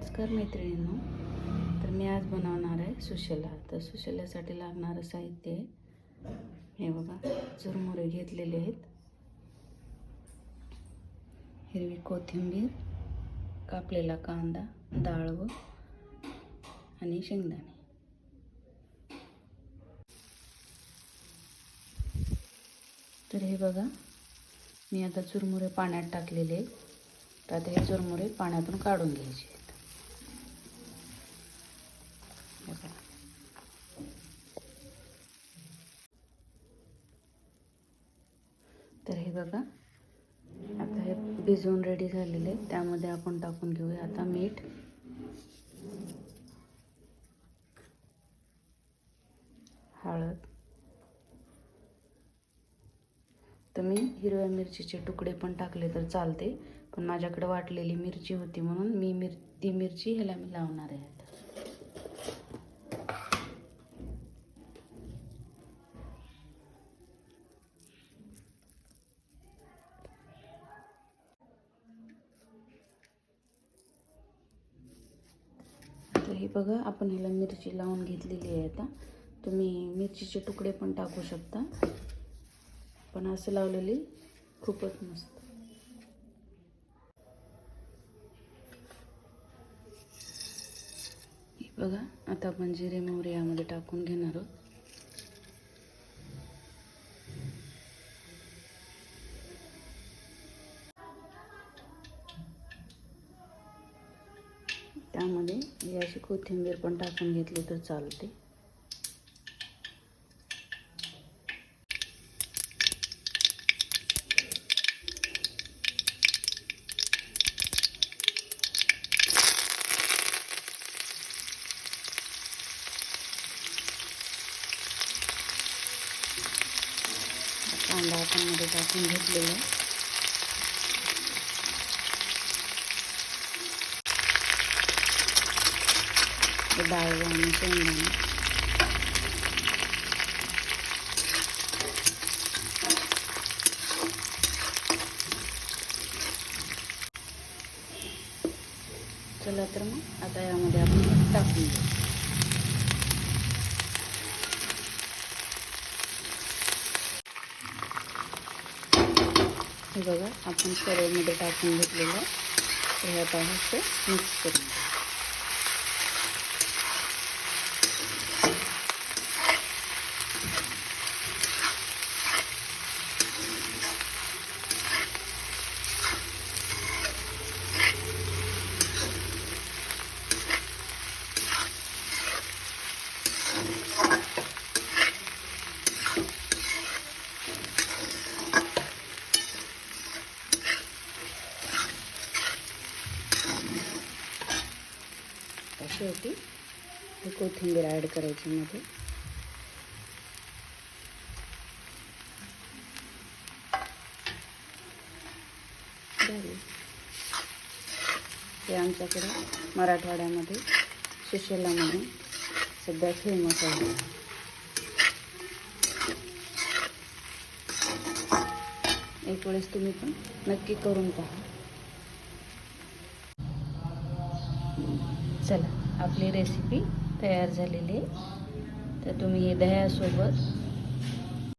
नमस्कार मैत्रिणींनो. तर मी आज बनवणार आहे सुशेला. तर सुशेल्यासाठी लागणारं साहित्य आहे हे बघा. चुरमुरे घेतलेले आहेत, हिरवी कोथिंबीर, कापलेला कांदा, डाळ आणि शेंगदाणे. तर हे बघा, मी आता चुरमुरे पाण्यात टाकलेले आहेत. तर आता हे चुरमुरे पाण्यातून काढून घ्यायचे आहेत. तर हे बघा, आता हे भिजवून रेडी झालेले. त्यामध्ये आपण टाकून घेऊया आता मीठ, हळद. तुम्ही हिरव्या मिरचीचे तुकडे पण टाकले तर चालते, पण माझ्याकडे वाटलेली मिरची होती म्हणून मी ती मिरची ह्याला मी लावणार आहे. तर हे बघा, आपण ह्याला मिरची लावून घेतलेली आहे. आता तुम्ही मिरचीचे तुकडे पण टाकू शकता, पण असं लावलेली खूपच मस्त. हे बघा, आता आपण जिरे मोहरी यामध्ये टाकून घेणार आहोत. त्यामध्ये ही अशी कोथिंबीर पण टाकून घेतली तर चालते. कांदा आपण मध्ये टाकून घेतलेला. डाळ आणि शेंगदाणे. चला तर मग आता यामध्ये आपण टाकून घेऊ. हे बघा, आपण कढईमध्ये टाकून घेतलेलं. तर हे आता असं मिक्स करून घेऊ. शेवटी ही कोथिंबीर ॲड करायची मध्ये. हे आमच्याकडे मराठवाड्यामध्ये सुशेला म्हणून सध्या फेमस आहे. एक वेळेस तुम्ही पण नक्की करून पहा. चला, आपली रेसिपी तयार झालेली आहे. तर तुम्ही हे दह्यासोबत